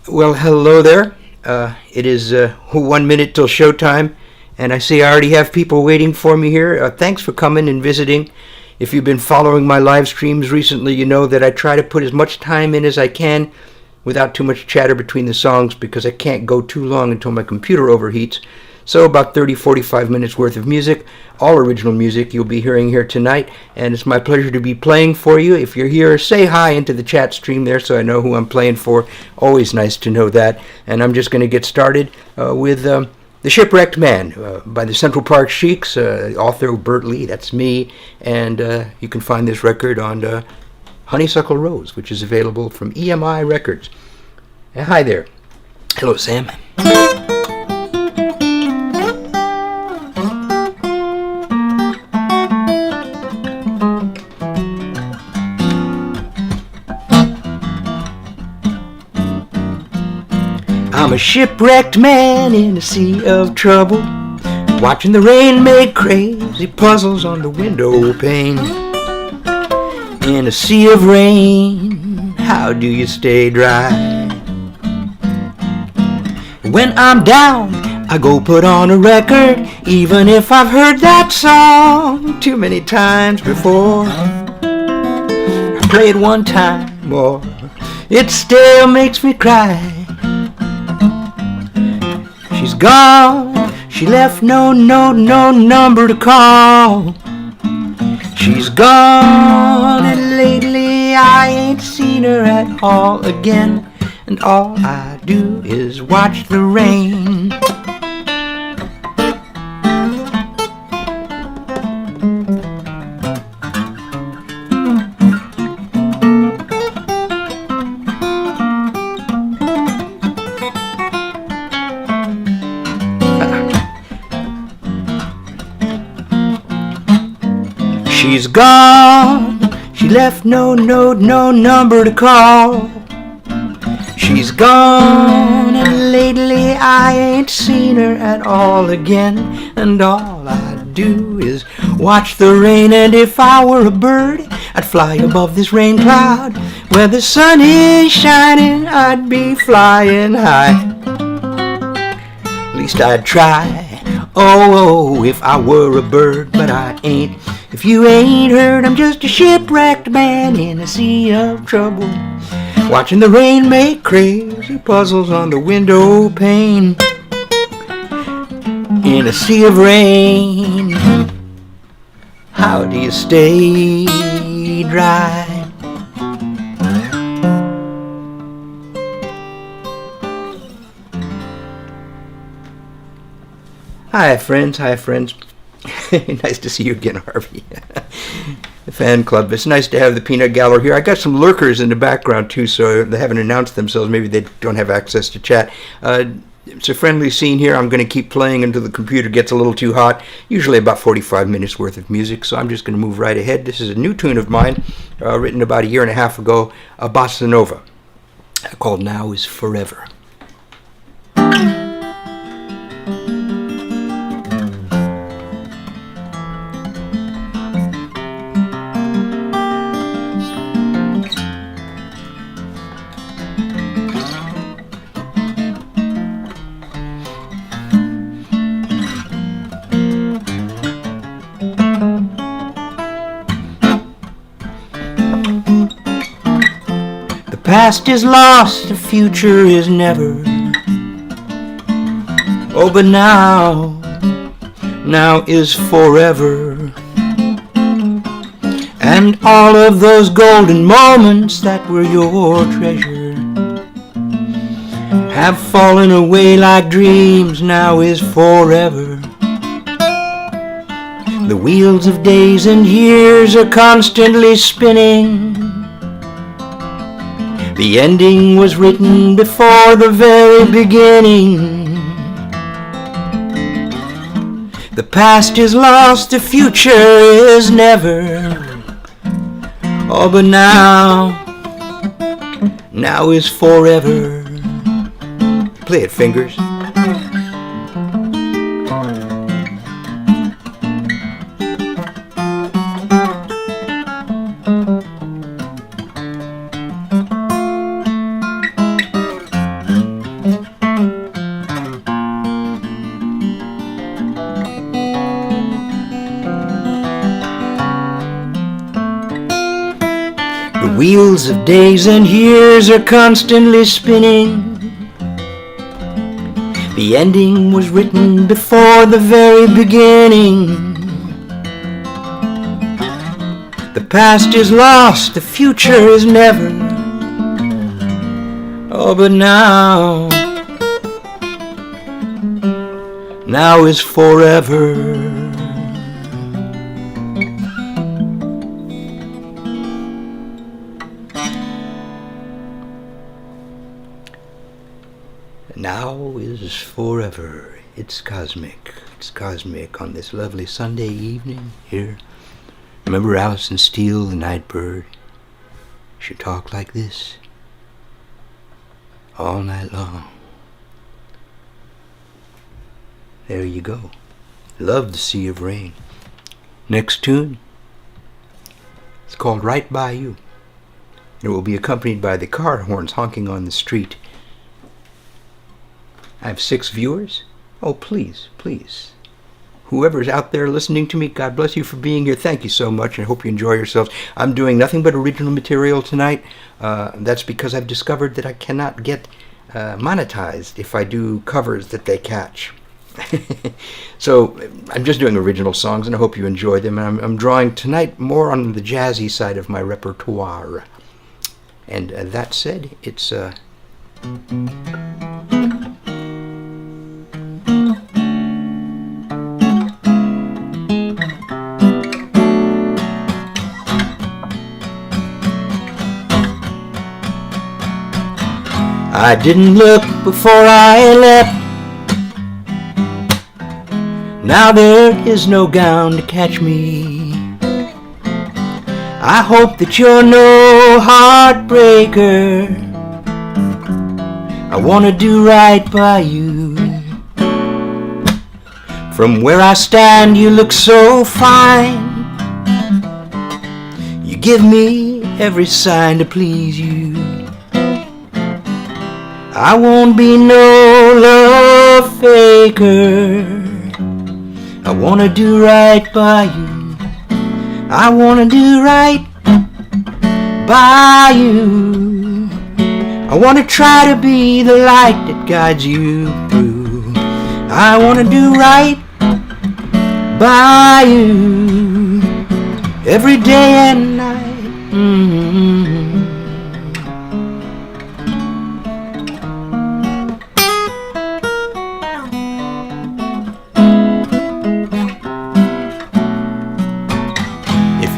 Well, hello there. It is 1 minute till showtime, and I see I already have people waiting for me here. Thanks for coming and visiting. If you've been following my live streams recently, you know that I try to put as much time in as I can without too much chatter between the songs because I can't go too long until my computer overheats. So about 30-45 minutes worth of music, all original music you'll be hearing here tonight, and it's my pleasure to be playing for you. If you're here, say hi into the chat stream there so I know who I'm playing for. Always nice to know that. And I'm just going to get started with The Shipwrecked Man by the Central Park Sheiks, author Bert Lee, that's me, and you can find this record on Honeysuckle Rose, which is available from EMI Records. Hi there. Hello, Sam. I'm a shipwrecked man in a sea of trouble, watching the rain make crazy puzzles on the window pane. In a sea of rain, how do you stay dry? When I'm down, I go put on a record, even if I've heard that song too many times before. I play it one time more, it still makes me cry. She's gone, she left no number to call. She's gone, and lately I ain't seen her at all again. And all I do is watch the rain. She's gone, she left no number to call. She's gone, and lately I ain't seen her at all again. And all I do is watch the rain. And if I were a bird, I'd fly above this rain cloud. Where the sun is shining, I'd be flying high. At least I'd try. Oh, if I were a bird, but I ain't. If you ain't heard, I'm just a shipwrecked man in a sea of trouble, watching the rain make crazy puzzles on the window pane. In a sea of rain, how do you stay dry? Hi friends. Nice to see you again, Harvey. The fan club. It's nice to have the Peanut Gallery here. I got some lurkers in the background too, so they haven't announced themselves. Maybe they don't have access to chat. It's a friendly scene here. I'm going to keep playing until the computer gets a little too hot. Usually about 45 minutes worth of music, so I'm just going to move right ahead. This is a new tune of mine, written about a year and a half ago, a bossa nova, called Now is Forever. Past is lost, the future is never. Oh, but now is forever. And all of those golden moments that were your treasure have fallen away like dreams. Now is forever. The wheels of days and years are constantly spinning. The ending was written before the very beginning. The past is lost, the future is never. Oh, but now is forever. Play it, fingers. The wheels of days and years are constantly spinning. The ending was written before the very beginning. The past is lost, the future is never. Oh, but now is forever. Now is forever. It's cosmic. It's cosmic on this lovely Sunday evening here. Remember Alison Steele, the night bird? She talked like this all night long. There you go. Love the Sea of Rain. Next tune, it's called Right By You. It will be accompanied by the car horns honking on the street. I have 6 viewers. Oh, please, please. Whoever's out there listening to me, God bless you for being here. Thank you so much. I hope you enjoy yourselves. I'm doing nothing but original material tonight. That's because I've discovered that I cannot get monetized if I do covers that they catch. So I'm just doing original songs, and I hope you enjoy them. And I'm drawing tonight more on the jazzy side of my repertoire. And that said, it's... I didn't look before I left. Now there is no gown to catch me. I hope that you're no heartbreaker. I want to do right by you. From where I stand you look so fine. You give me every sign to please you. I won't be no love faker. I wanna do right by you. I wanna do right by you. I wanna try to be the light that guides you through. I wanna do right by you every day and night.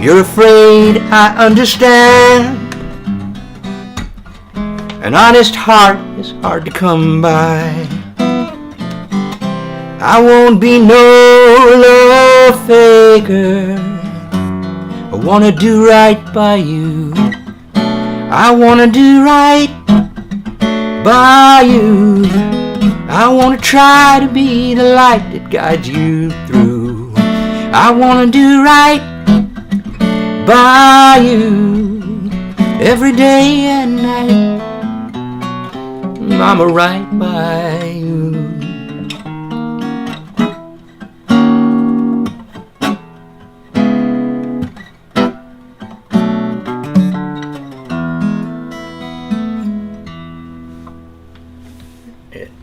You're afraid, I understand. An honest heart is hard to come by. I won't be no love faker. I wanna do right by you. I wanna do right by you. I wanna try to be the light that guides you through. I wanna do right by you every day and night. Mama, right by you.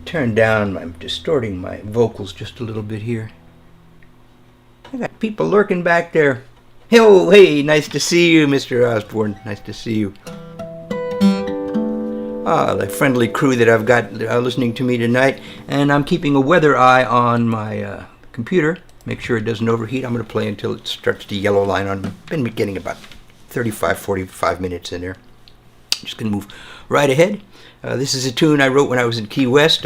Turn down, I'm distorting my vocals just a little bit here. I got people lurking back there. Oh, hey, nice to see you, Mr. Osborne. Nice to see you. The friendly crew that I've got listening to me tonight. And I'm keeping a weather eye on my computer. Make sure it doesn't overheat. I'm going to play until it starts to yellow line on. I've been getting about 45 minutes in there. Just going to move right ahead. This is a tune I wrote when I was in Key West.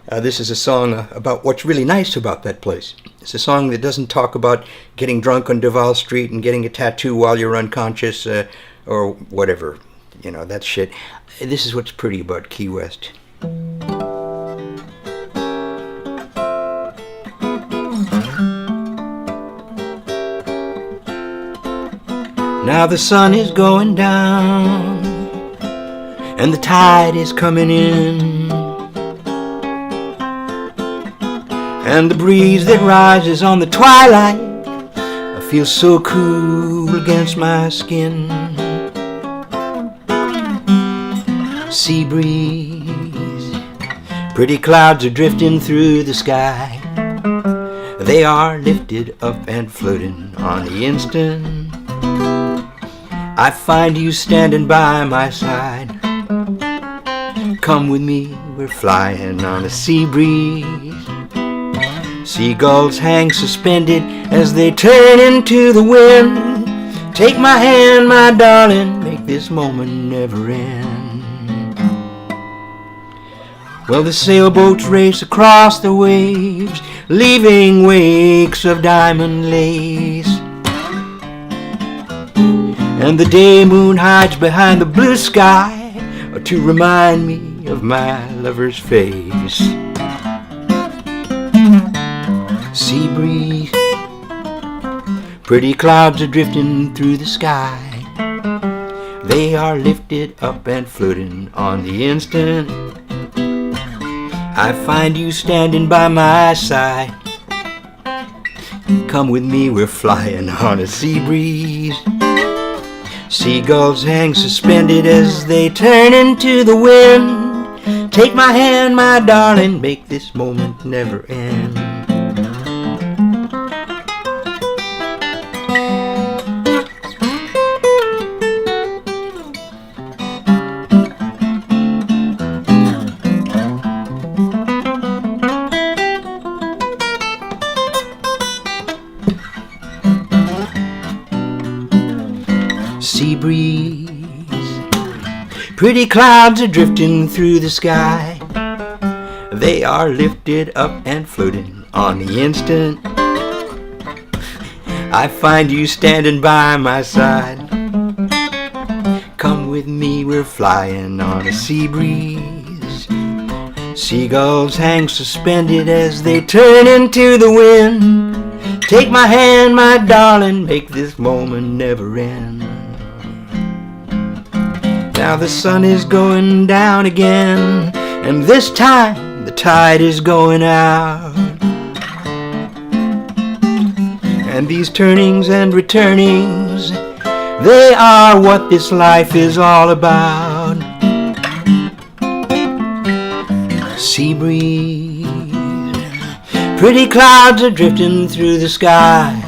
This is a song about what's really nice about that place. It's a song that doesn't talk about getting drunk on Duval Street and getting a tattoo while you're unconscious or whatever. You know, that shit. This is what's pretty about Key West. Now the sun is going down and the tide is coming in. And the breeze that rises on the twilight feels so cool against my skin. Sea breeze, pretty clouds are drifting through the sky. They are lifted up and floating on the instant. I find you standing by my side. Come with me, we're flying on a sea breeze. Seagulls hang suspended as they turn into the wind. Take my hand, my darling, make this moment never end. Well, the sailboats race across the waves, leaving wakes of diamond lace. And the day moon hides behind the blue sky to remind me of my lover's face. Sea breeze, pretty clouds are drifting through the sky. They are lifted up and floating on the instant. I find you standing by my side. Come with me, we're flying on a sea breeze. Seagulls hang suspended as they turn into the wind. Take my hand, my darling, make this moment never end. Sea breeze, pretty clouds are drifting through the sky. They are lifted up and floating on the instant. I find you standing by my side. Come with me, we're flying on a sea breeze. Seagulls hang suspended as they turn into the wind. Take my hand, my darling, make this moment never end. Now the sun is going down again, and this time the tide is going out. And these turnings and returnings, they are what this life is all about. Sea breeze, pretty clouds are drifting through the sky.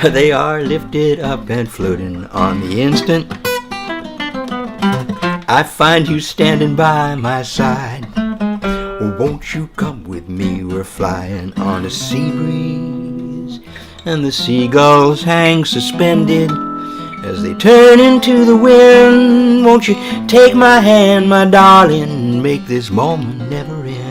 They are lifted up and floating on the instant. I find you standing by my side. Won't you come with me? We're flying on a sea breeze. And the seagulls hang suspended as they turn into the wind. Won't you take my hand, my darling, make this moment never end.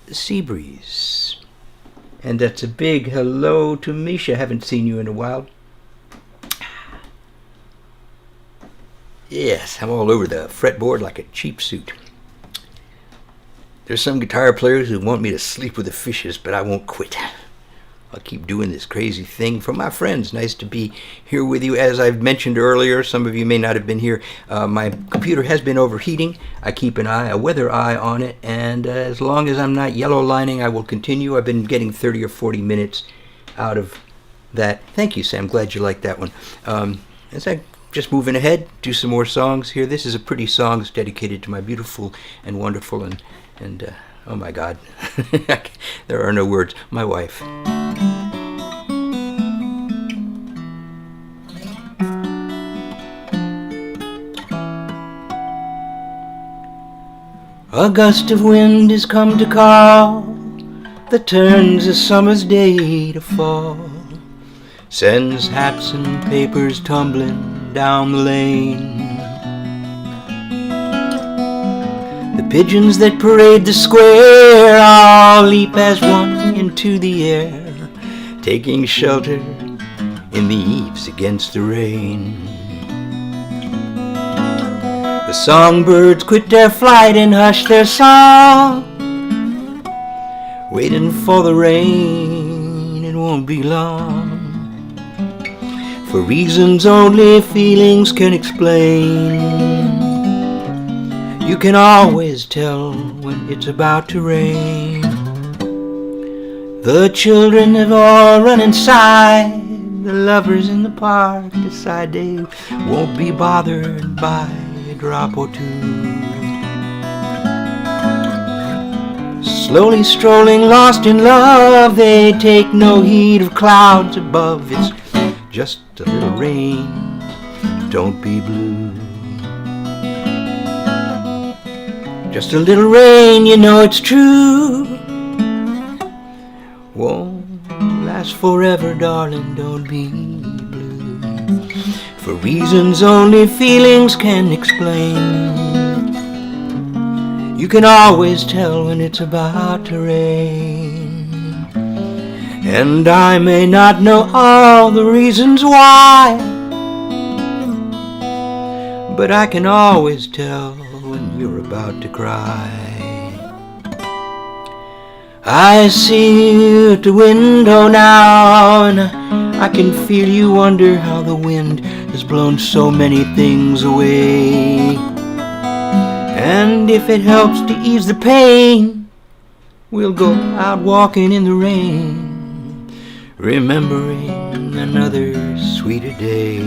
The sea breeze. And that's a big hello to Misha. Haven't seen you in a while. Yes, I'm all over the fretboard like a cheap suit. There's some guitar players who want me to sleep with the fishes, but I won't quit. I'll keep doing this crazy thing for my friends. Nice to be here with you. As I've mentioned earlier, some of you may not have been here. My computer has been overheating. I keep a weather eye on it, and as long as I'm not yellow lining, I will continue. I've been getting 30 or 40 minutes out of that. Thank you, Sam. Glad you liked that one. As I just moving ahead, do some more songs here. This is a pretty song. It's dedicated to my beautiful and wonderful and oh my God, there are no words. My wife. A gust of wind has come to call, that turns a summer's day to fall, sends hats and papers tumbling down the lane. The pigeons that parade the square all leap as one into the air, taking shelter in the eaves against the rain. The songbirds quit their flight and hush their song, waiting for the rain. It won't be long, for reasons only feelings can explain. You can always tell when it's about to rain. The children have all run inside. The lovers in the park decide they won't be bothered by a drop or two. Slowly strolling, lost in love, they take no heed of clouds above. It's just a little rain, don't be blue. Just a little rain, you know it's true. Won't last forever, darling, don't be blue. For reasons only feelings can explain, you can always tell when it's about to rain. And I may not know all the reasons why, but I can always tell when you're about to cry. I see you at the window now, and I can feel you wonder how the wind has blown so many things away. And if it helps to ease the pain, we'll go out walking in the rain, remembering another sweeter day.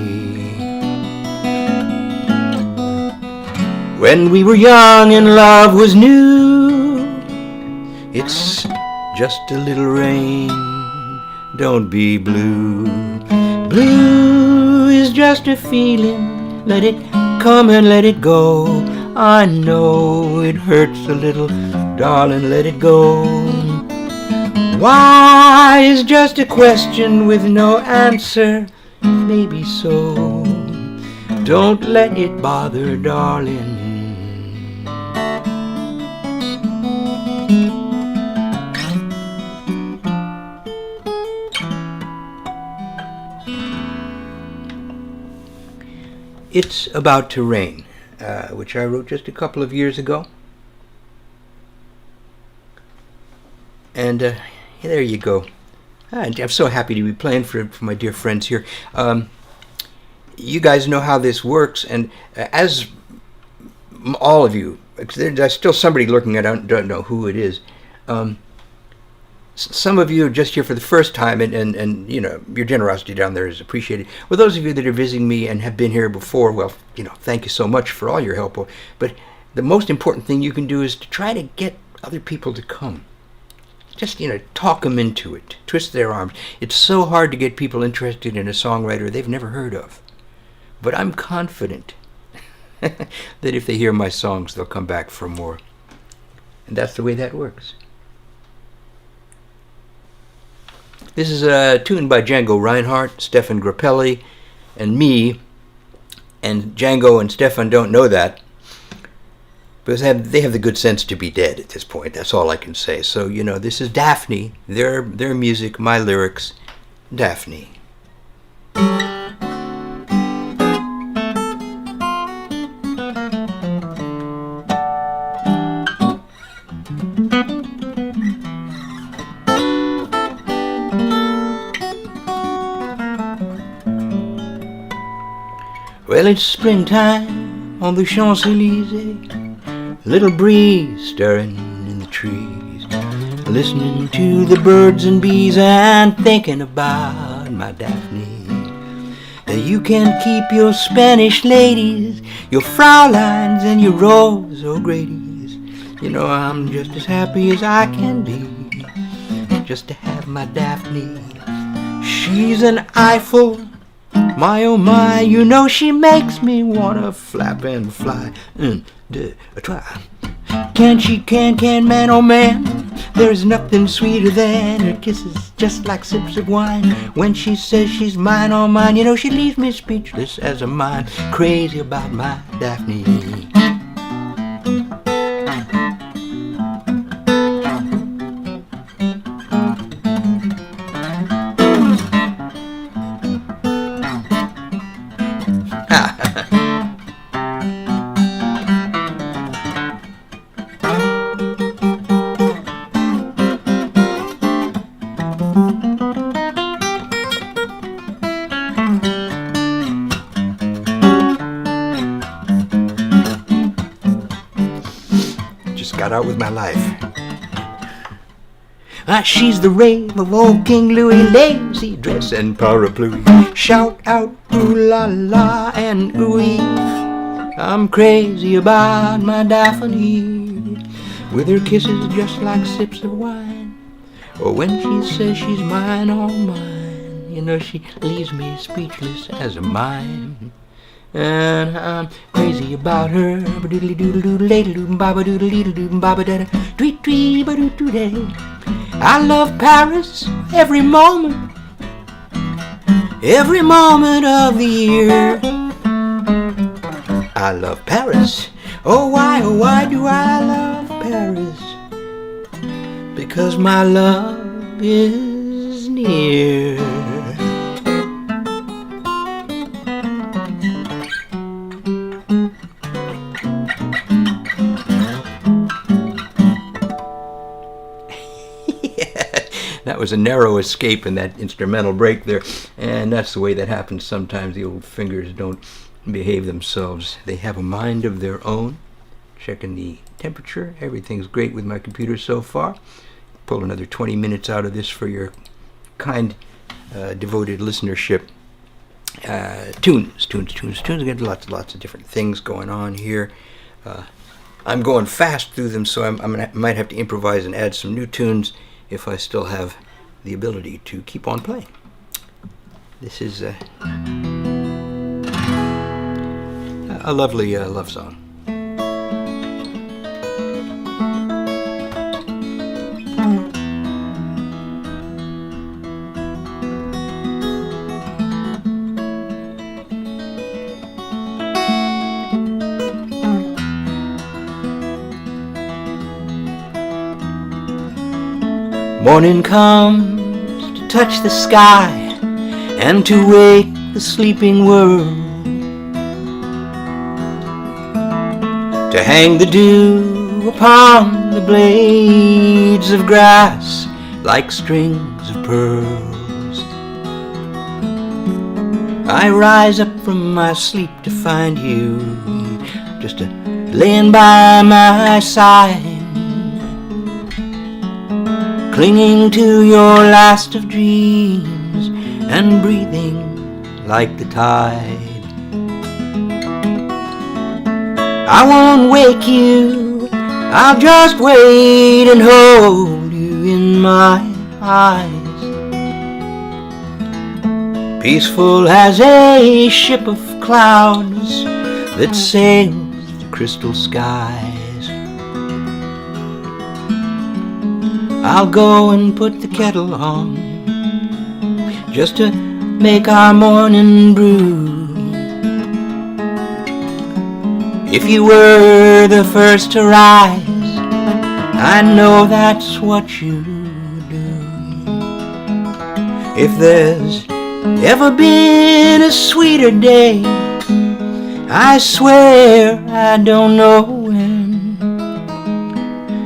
When we were young and love was new, it's just a little rain, don't be blue. Blue is just a feeling, let it come and let it go. I know it hurts a little, darling, let it go. Why is just a question with no answer, maybe so. Don't let it bother, darling. It's About to Rain, which I wrote just a couple of years ago. And there you go. I'm so happy to be playing for my dear friends here. You guys know how this works, and as all of you, there's still somebody lurking, I don't know who it is. Some of you are just here for the first time, and you know, your generosity down there is appreciated. Well, those of you that are visiting me and have been here before, well, you know, thank you so much for all your help. But the most important thing you can do is to try to get other people to come. Just, you know, talk them into it, twist their arms. It's so hard to get people interested in a songwriter they've never heard of. But I'm confident that if they hear my songs, they'll come back for more. And that's the way that works. This is a tune by Django Reinhardt, Stefan Grappelli, and me. And Django and Stefan don't know that, because they have the good sense to be dead at this point. That's all I can say. So, you know, this is Daphne, their music, my lyrics, Daphne. Well, it's springtime on the Champs-Élysées, little breeze stirring in the trees, listening to the birds and bees and thinking about my Daphne. You can keep your Spanish ladies, your Frauleins and your Rose O'Grady's. You know, I'm just as happy as I can be, just to have my Daphne. She's an Eiffel, my oh my, you know she makes me wanna flap and fly. Try. Can she, can, man, oh man, there's nothing sweeter than her kisses, just like sips of wine. When she says she's mine, oh mine, you know she leaves me speechless as a mine, crazy about my Daphne. Got out with my life. She's the rave of old King Louis, lazy dress and parapluie. Shout out, ooh la la and ooey. I'm crazy about my Daphne, with her kisses just like sips of wine. Or when she says she's mine, all mine, you know she leaves me speechless as a mime. And I'm crazy about her. I love Paris every moment of the year. I love Paris. Oh why do I love Paris? Because my love is near. That was a narrow escape in that instrumental break there, and that's the way that happens sometimes. The old fingers don't behave themselves. They have a mind of their own. Checking the temperature. Everything's great with my computer so far. Pull another 20 minutes out of this for your kind, devoted listenership. Tunes. I got lots of different things going on here. I'm going fast through them, so I might have to improvise and add some new tunes if I still have the ability to keep on playing. This is a lovely love song. Morning comes to touch the sky and to wake the sleeping world, to hang the dew upon the blades of grass like strings of pearls. I rise up from my sleep to find you just laying by my side, clinging to your last of dreams and breathing like the tide. I won't wake you, I'll just wait and hold you in my eyes, peaceful as a ship of clouds that sails the crystal skies. I'll go and put the kettle on just to make our morning brew. If you were the first to rise, I know that's what you do. If there's ever been a sweeter day, I swear I don't know when,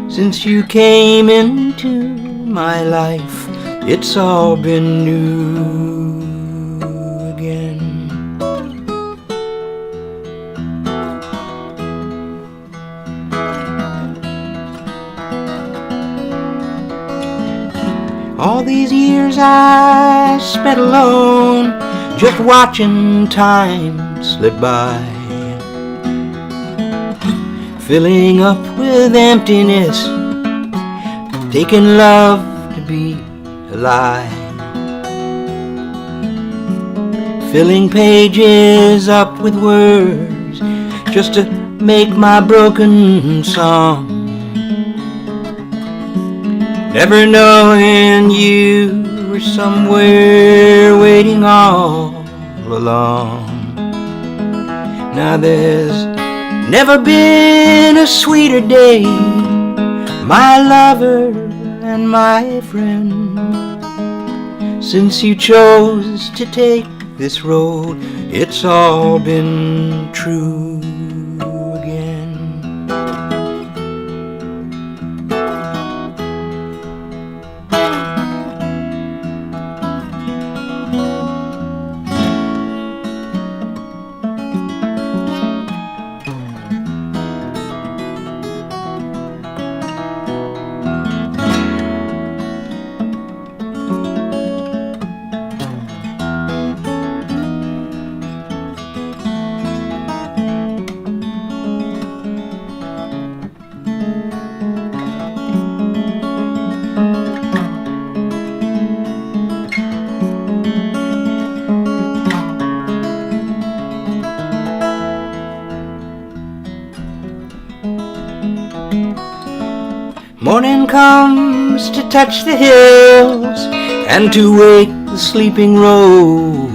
since you came into my life, it's all been new again. All these years I spent alone, just watching time slip by, filling up with emptiness, taking love to be a lie, filling pages up with words just to make my broken song, never knowing you were somewhere waiting all along. Now there's never been a sweeter day, my lover and my friend, since you chose to take this road, it's all been true again. Morning comes to touch the hills and to wake the sleeping rose,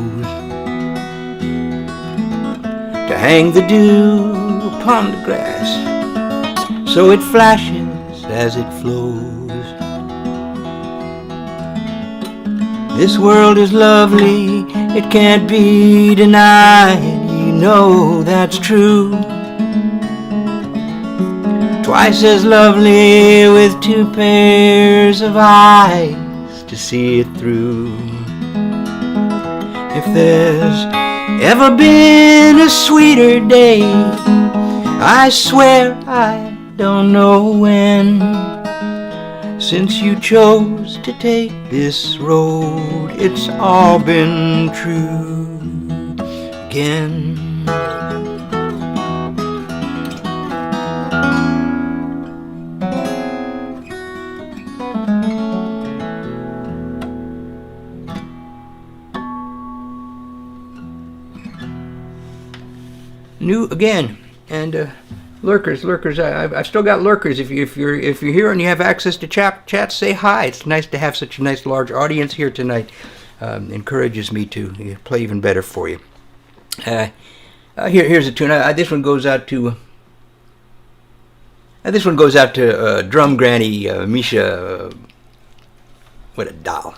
to hang the dew upon the grass so it flashes as it flows. This world is lovely, it can't be denied, you know that's true. Twice as lovely with two pairs of eyes to see it through. If there's ever been a sweeter day, I swear I don't know when, since you chose to take this road, it's all been true again. New again, and lurkers. I've still got lurkers. If you're here and you have access to chat, say hi. It's nice to have such a nice large audience here tonight. Encourages me to play even better for you. Here's a tune. This one goes out to Drum Granny Misha. What a doll.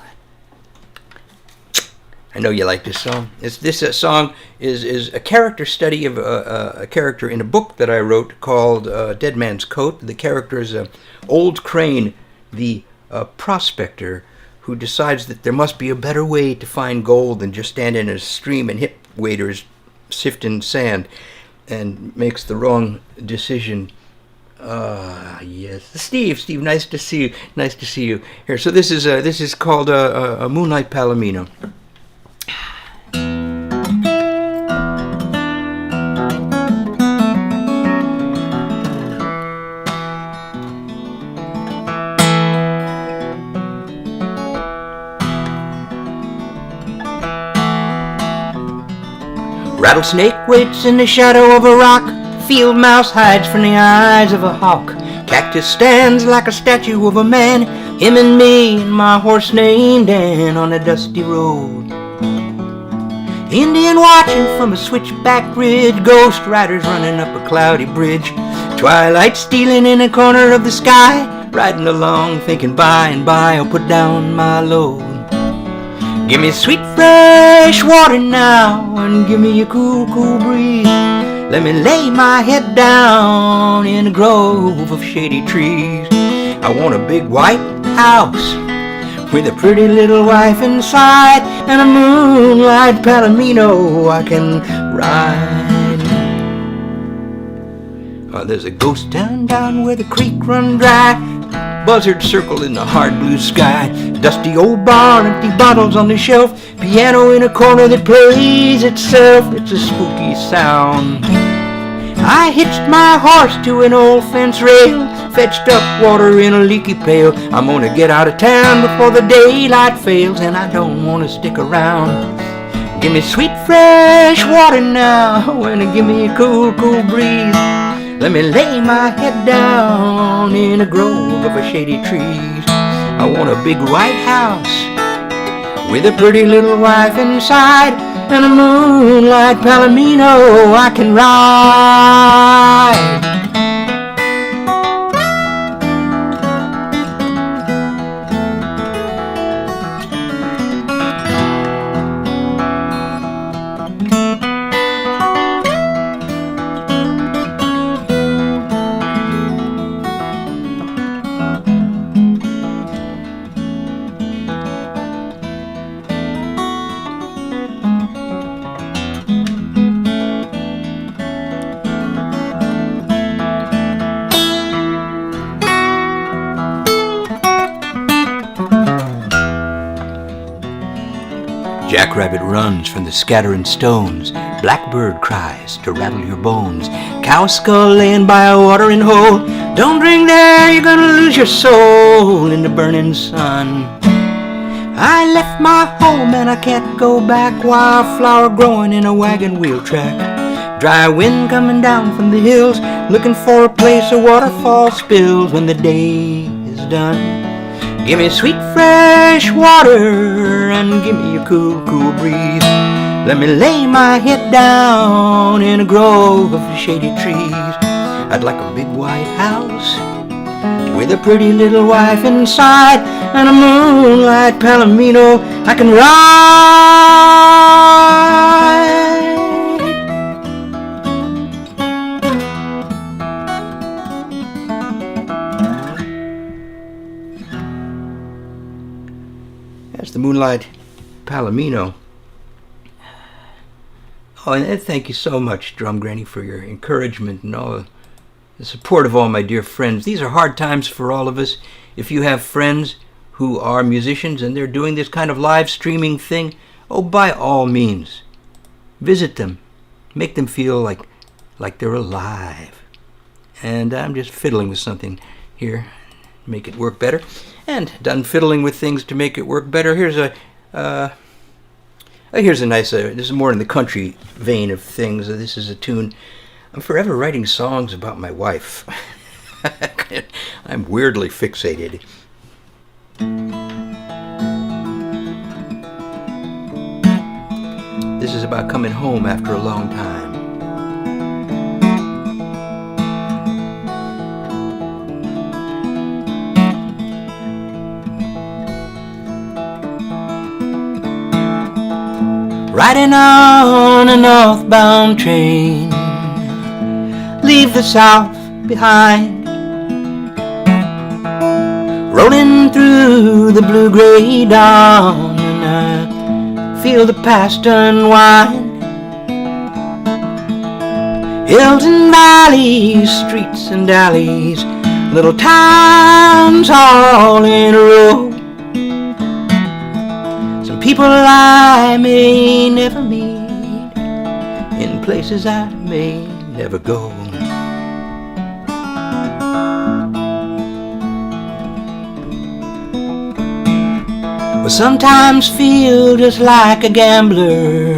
I know you like this song. This song is a character study of a character in a book that I wrote called Dead Man's Coat. The character is Old Crane, the prospector, who decides that there must be a better way to find gold than just stand in a stream and hip waders sifting sand, and makes the wrong decision. Yes, Steve, nice to see you here. So this is called a Moonlight Palomino. Rattlesnake waits in the shadow of a rock. Field mouse hides from the eyes of a hawk. Cactus stands like a statue of a man. Him and me and my horse named Dan on a dusty road. Indian watching from a switchback ridge. Ghost riders running up a cloudy bridge. Twilight stealing in a corner of the sky. Riding along thinking by and by I'll put down my load. Give me sweet fresh water now, and give me a cool, cool breeze. Let me lay my head down in a grove of shady trees. I want a big white house with a pretty little wife inside, and a moonlight palomino I can ride. There's a ghost town down where the creek run dry. Buzzards circle in the hard blue sky. Dusty old barn, empty bottles on the shelf. Piano in a corner that plays itself. It's a spooky sound. I hitched my horse to an old fence rail. Fetched up water in a leaky pail. I'm gonna get out of town before the daylight fails, and I don't wanna stick around. Give me sweet fresh water now, and give me a cool, cool breeze. Let me lay my head down in a grove of shady trees. I want a big white house with a pretty little wife inside, and a moonlight palomino I can ride. Jackrabbit runs from the scattering stones. Blackbird cries to rattle your bones. Cow skull laying by a watering hole. Don't drink there, you're gonna lose your soul in the burning sun. I left my home and I can't go back. Wildflower growing in a wagon wheel track. Dry wind coming down from the hills, looking for a place a waterfall spills when the day is done. Give me sweet fresh water and give me a cool, cool breeze. Let me lay my head down in a grove of shady trees. I'd like a big white house with a pretty little wife inside and a moonlight palomino I can ride. That's the Moonlight Palomino. Oh, and thank you so much, Drum Granny, for your encouragement and all the support of all my dear friends. These are hard times for all of us. If you have friends who are musicians and they're doing this kind of live streaming thing, oh, by all means, visit them. Make them feel like they're alive. And I'm just fiddling with something here, make it work better. And done fiddling with things to make it work better. Here's a nice, this is more in the country vein of things. This is a tune. I'm forever writing songs about my wife. I'm weirdly fixated. This is about coming home after a long time. Riding on a northbound train, leave the south behind. Rolling through the blue-gray dawn, and I feel the past unwind. Hills and valleys, streets and alleys, little towns all in a row. People I may never meet, in places I may never go. But sometimes feel just like a gambler.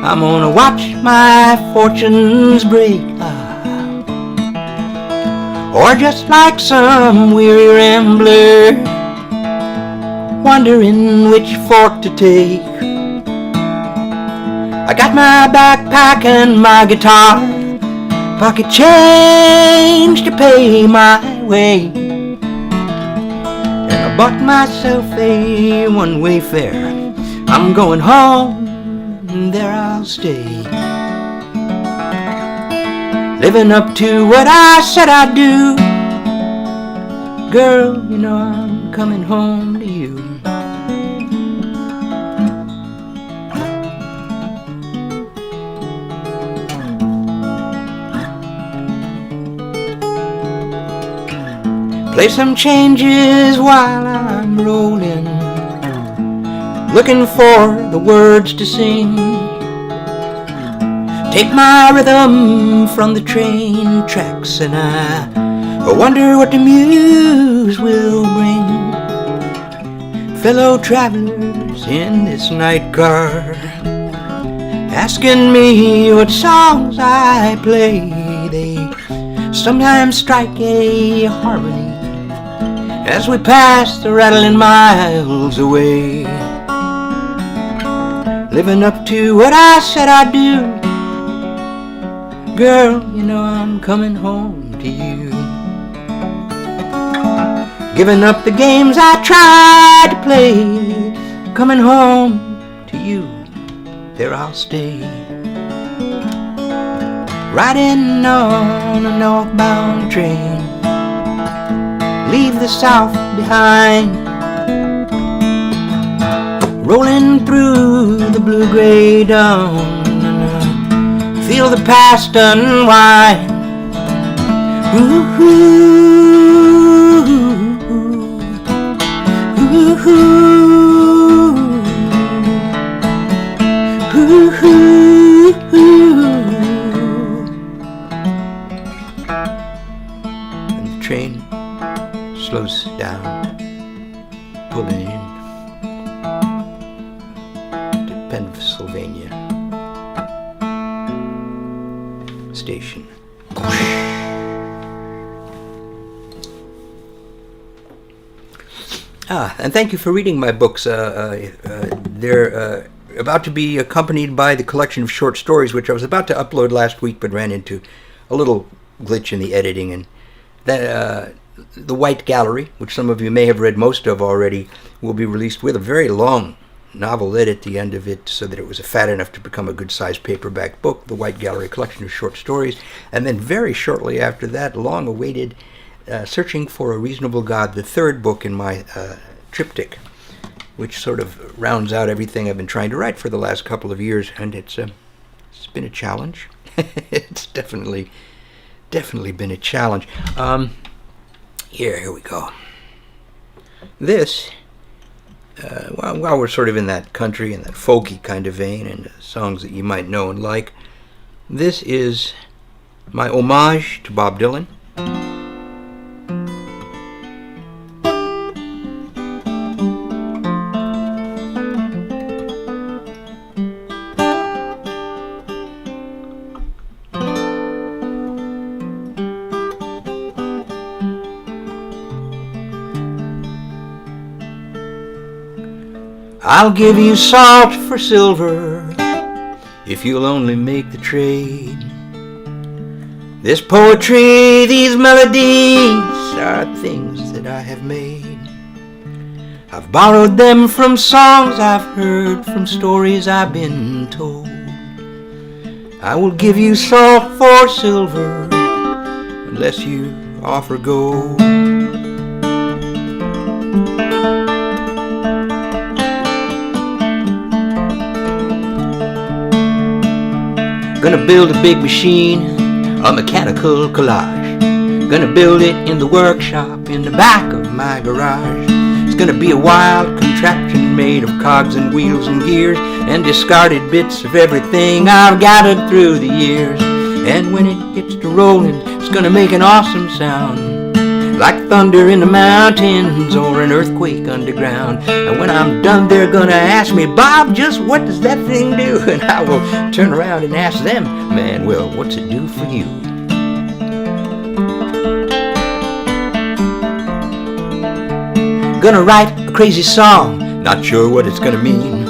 I'm gonna watch my fortunes break. Or just like some weary rambler, wondering which fork to take. I got my backpack and my guitar, pocket change to pay my way, and I bought myself a one-way fare. I'm going home, and there I'll stay, living up to what I said I'd do. Girl, you know I'm coming home to you. Play some changes while I'm rolling, looking for the words to sing. Take my rhythm from the train tracks, and I wonder what the muse will bring. Fellow travelers in this night car, asking me what songs I play. They sometimes strike a harmony as we pass the rattling miles away, living up to what I said I'd do. Girl, you know I'm coming home to you. Giving up the games I tried to play, coming home to you, there I'll stay. Riding on a northbound train, leave the south behind. Rolling through the blue-gray dawn, feel the past unwind. Ooh, ooh, ooh, ooh. And the train slows down, pulling in to Pennsylvania. station. And thank you for reading my books. They're about to be accompanied by the collection of short stories, which I was about to upload last week, but ran into a little glitch in the editing. And that, The White Gallery, which some of you may have read most of already, will be released with a very long novelette at the end of it, so that it was fat enough to become a good-sized paperback book, The White Gallery collection of short stories. And then very shortly after that, long-awaited Searching for a Reasonable God, the third book in my triptych, which sort of rounds out everything I've been trying to write for the last couple of years, and it's been a challenge. It's definitely been a challenge. Here we go. This, while we're sort of in that country and that folky kind of vein and songs that you might know and like, this is my homage to Bob Dylan. I'll give you salt for silver if you'll only make the trade. This poetry, these melodies are things that I have made. I've borrowed them from songs I've heard, from stories I've been told. I will give you salt for silver unless you offer gold. Gonna build a big machine, a mechanical collage. Gonna build it in the workshop in the back of my garage. It's gonna be a wild contraption made of cogs and wheels and gears and discarded bits of everything I've gathered through the years. And when it gets to rolling, it's gonna make an awesome sound, like thunder in the mountains or an earthquake underground. And when I'm done, they're gonna ask me, Bob, just what does that thing do? And I will turn around and ask them, man, well, what's it do for you? Gonna write a crazy song, not sure what it's gonna mean.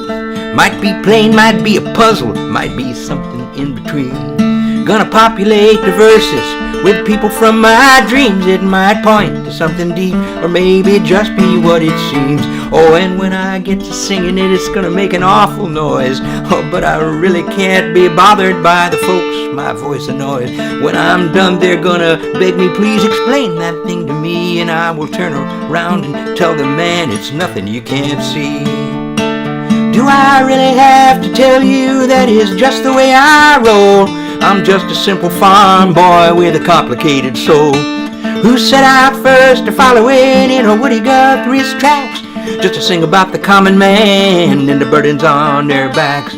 Might be plain, might be a puzzle, might be something in between. Gonna populate the verses with people from my dreams. It might point to something deep, or maybe just be what it seems. Oh, and when I get to singing it, it's gonna make an awful noise. Oh, but I really can't be bothered by the folks my voice annoys. When I'm done, they're gonna beg me, please explain that thing to me. And I will turn around and tell them, man, it's nothing you can't see. Do I really have to tell you that is just the way I roll? I'm just a simple farm boy with a complicated soul, who set out first to follow in a Woody Guthrie's tracks, just to sing about the common man and the burdens on their backs.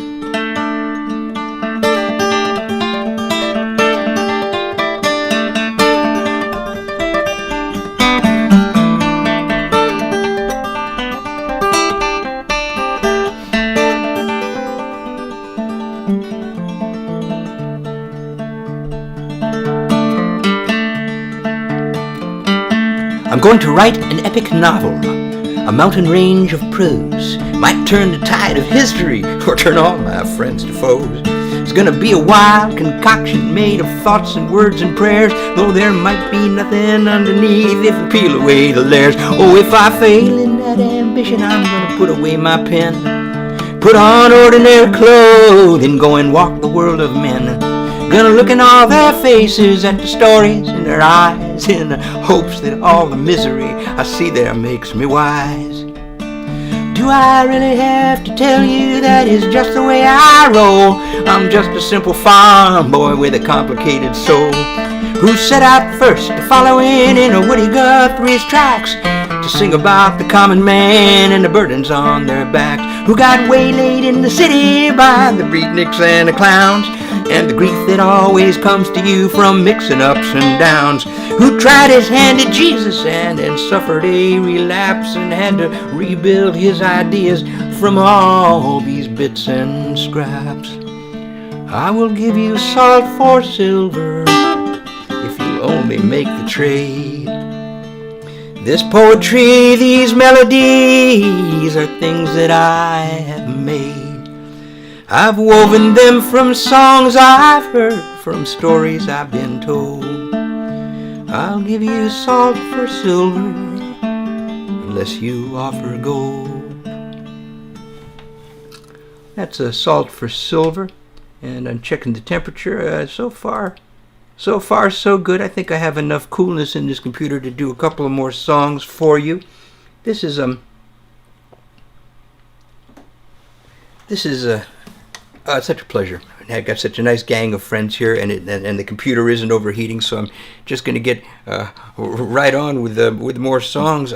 I'm going to write an epic novel, a mountain range of prose. Might turn the tide of history or turn all my friends to foes. It's gonna be a wild concoction made of thoughts and words and prayers, though there might be nothing underneath if you peel away the layers. Oh, if I fail in that ambition, I'm gonna put away my pen, put on ordinary clothes, and go and walk the world of men. Gonna look in all their faces at the stories in their eyes, in the hopes that all the misery I see there makes me wise. Do I really have to tell you that is just the way I roll? I'm just a simple farm boy with a complicated soul, who set out first to follow in a Woody Guthrie's tracks, to sing about the common man and the burdens on their backs, who got waylaid in the city by the beatniks and the clowns, and the grief that always comes to you from mixing ups and downs, who tried his hand at Jesus and suffered a relapse and had to rebuild his ideas from all these bits and scraps. I will give you salt for silver if you only make the trade. This poetry, these melodies are things that I have made. I've woven them from songs I've heard, from stories I've been told. I'll give you salt for silver unless you offer gold. That's a salt for silver, and I'm checking the temperature. So far so good. I think I have enough coolness in this computer to do a couple of more songs for you. This is such a pleasure. I've got such a nice gang of friends here, and the computer isn't overheating, so I'm just going to get right on with more songs.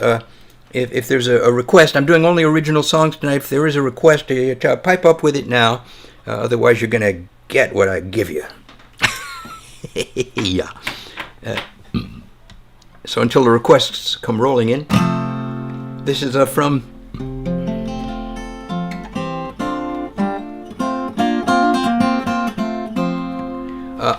If there's a request, I'm doing only original songs tonight. If there is a request, pipe up with it now. Otherwise, you're going to get what I give you. Yeah. So until the requests come rolling in, this is from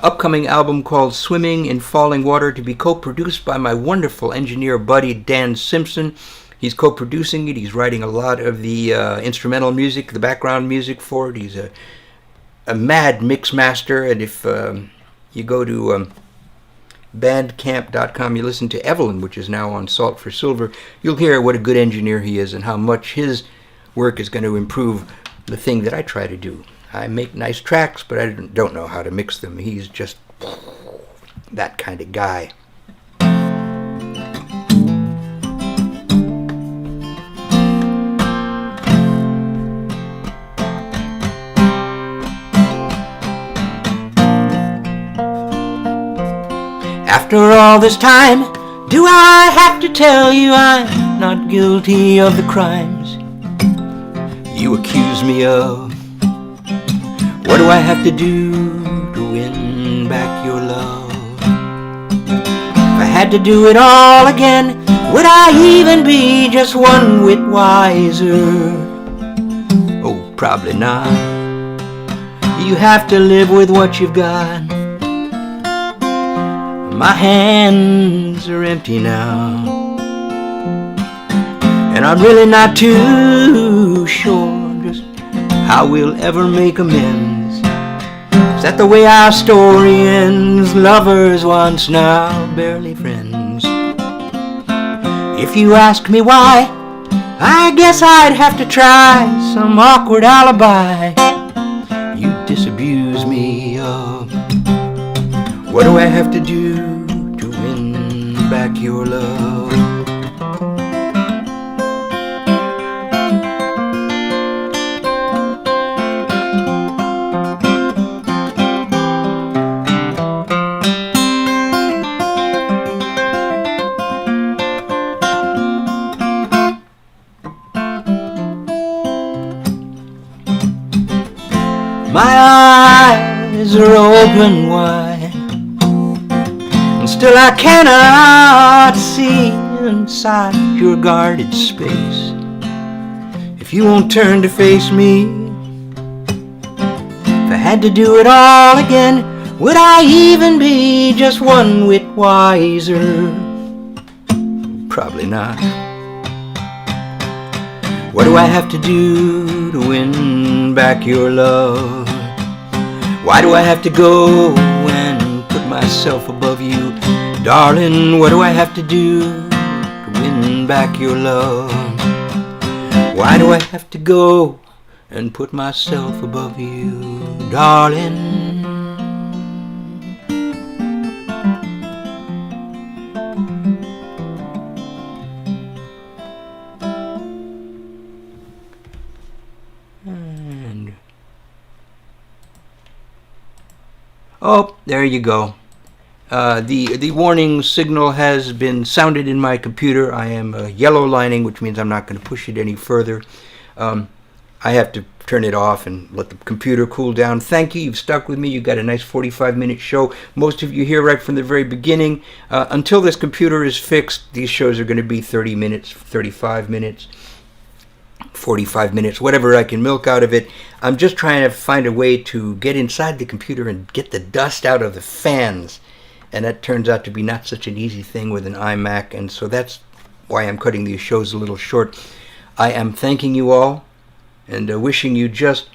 upcoming album called Swimming in Falling Water, to be co-produced by my wonderful engineer buddy Dan Simpson. He's co-producing it. He's writing a lot of the instrumental music, the background music for it. He's a mad mix master, and if you go to bandcamp.com, you listen to Evelyn, which is now on Salt for Silver, you'll hear what a good engineer he is and how much his work is going to improve the thing that I try to do. I make nice tracks, but I don't know how to mix them. He's just that kind of guy. After all this time, do I have to tell you I'm not guilty of the crimes you accuse me of? What do I have to do to win back your love? If I had to do it all again, would I even be just one whit wiser? Oh, probably not. You have to live with what you've got. My hands are empty now, and I'm really not too sure just how we'll ever make amends. Is that the way our story ends? Lovers once, now barely friends. If you ask me why, I guess I'd have to try some awkward alibi you disabuse me of. What do I have to do to win back your love? My eyes are open wide, and still I cannot see inside your guarded space. If you won't turn to face me, if I had to do it all again, would I even be just one whit wiser? Probably not. What do I have to do to win back your love? Why do I have to go and put myself above you? Darling, what do I have to do to win back your love? Why do I have to go and put myself above you, darling? Oh, there you go. The warning signal has been sounded in my computer. I am yellow lining, which means I'm not going to push it any further. I have to turn it off and let the computer cool down. Thank you. You've stuck with me. You've got a nice 45-minute show. Most of you here right from the very beginning. Until this computer is fixed, these shows are going to be 30 minutes, 35 minutes. 45 minutes, whatever I can milk out of it. I'm just trying to find a way to get inside the computer and get the dust out of the fans. And that turns out to be not such an easy thing with an iMac, and so that's why I'm cutting these shows a little short. I am thanking you all and wishing you just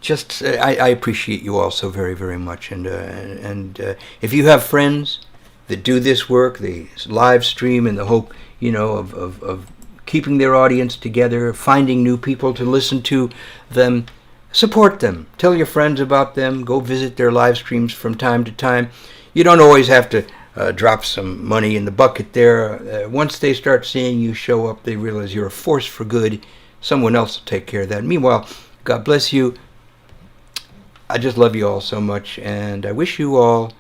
I appreciate you all so very, very much. And if you have friends that do this work, the live stream in the hope, of keeping their audience together, finding new people to listen to them, support them. Tell your friends about them. Go visit their live streams from time to time. You don't always have to drop some money in the bucket there. Once they start seeing you show up, they realize you're a force for good. Someone else will take care of that. Meanwhile, God bless you. I just love you all so much, and I wish you all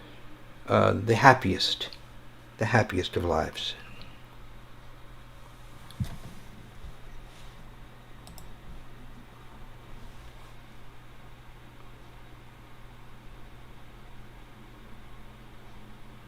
the happiest of lives.